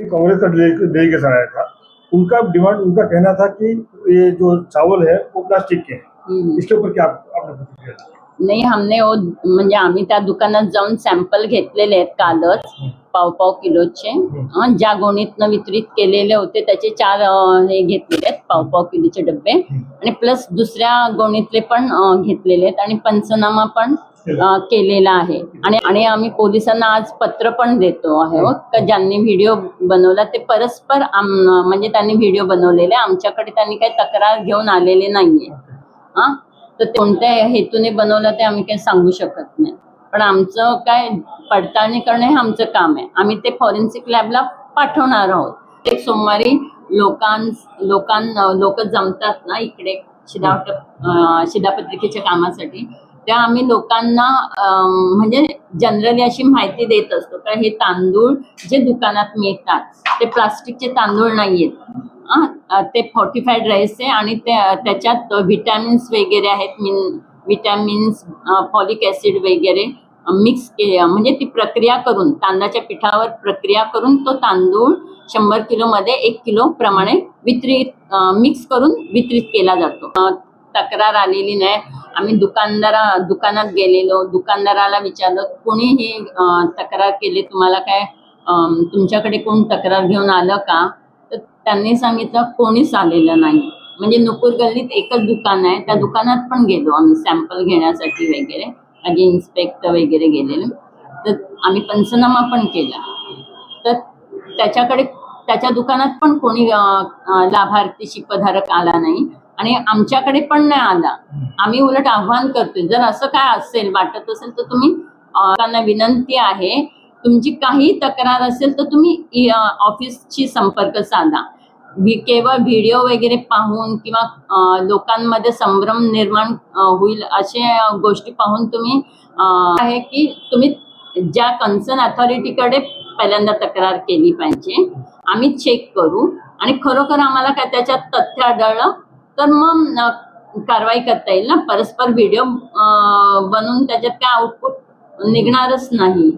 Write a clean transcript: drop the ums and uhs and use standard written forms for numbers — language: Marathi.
कांग्रेस का डेलीगेशन आया था, उनका डिमांड, उनका कहना था कि ये जो चावल है वो प्लास्टिक के हैं। इसके ऊपर क्या आपने प्रतिक्रिया दी? नाही, हमने म्हणजे आम्ही त्या दुकानात जाऊन सॅम्पल घेतलेले आहेत कालच, पाव किलोचे. ज्या गोणीतनं वितरित केलेले होते त्याचे 4 हे घेतलेले आहेत पाव किलोचे डब्बे, आणि प्लस दुसऱ्या गोणीतले पण घेतलेले आहेत, आणि पंचनामा पण केलेला आहे. आणि आम्ही पोलिसांना आज पत्र पण देतो आहे, ज्यांनी व्हिडिओ बनवला ते परस्पर म्हणजे त्यांनी व्हिडिओ बनवलेले, आमच्याकडे त्यांनी काही तक्रार घेऊन आलेले नाहीये. तर कोणत्या हेतूने बनवलं ते आम्ही काही सांगू शकत नाही, पण आमचं काय पडताळणी करणं हे आमचं काम आहे. आम्ही ते फॉरेन्सिक लॅबला पाठवणार आहोत. एक सोमवारी लोक जमतात ना इकडे शिधापत्रिकेच्या कामासाठी, त्या आम्ही लोकांना म्हणजे जनरली अशी माहिती देत असतो का हे तांदूळ जे दुकानात मिळतात ते प्लास्टिकचे तांदूळ नाहीयेत. ते फॉर्टिफाईड राईस आहे, आणि त्याच्यात विटॅमिन्स वगैरे आहेत, विटॅमिन्स, फॉलिक ऍसिड वगैरे मिक्स केले, म्हणजे ती प्रक्रिया करून तांदळाच्या पिठावर प्रक्रिया करून तो तांदूळ 100 किलो मध्ये 1 किलो प्रमाणे मिक्स करून वितरित केला जातो. तक्रार आलेली नाही. आम्ही दुकानात गेलेलो, दुकानदाराला विचारलं कोणी ही तक्रार केली, तुम्हाला काय तुमच्याकडे कोण तक्रार घेऊन आलं का? तर त्यांनी सांगितलं कोणीच आलेलं नाही. म्हणजे नुपूर गल्लीत एकच दुकान आहे, त्या दुकानात पण गेलो आम्ही सॅम्पल घेण्यासाठी वगैरे, माझे इन्स्पेक्टर वगैरे गेलेले, तर आम्ही पंचनामा पण केला. तर त्याच्या दुकानात पण कोणी लाभार्थी शिपधारक आला नाही, आणि आमच्याकडे पण नाही आला. आम्ही उलट आव्हान करतोय, जर असं काय असेल वाटत असेल तर तुम्ही त्यांना विनंती आहे, तुमची काही तक्रार असेल तर तुम्ही ऑफिसशी संपर्क साधा. केवळ व्हिडिओ वगैरे पाहून किंवा लोकांमध्ये संभ्रम निर्माण होईल अशा गोष्टी पाहून तुम्ही आहे की तुम्ही ज्या कन्सर्न अथॉरिटीकडे पहिल्यांदा तक्रार केली पाहिजे. आम्ही चेक करू, आणि खरोखर आम्हाला काय त्याच्यात तथ्य आढळलं तर मग कारवाई करता येईल ना. परस्पर व्हिडिओ बनवून त्याच्यात काय आउटपुट निघणारच नाही.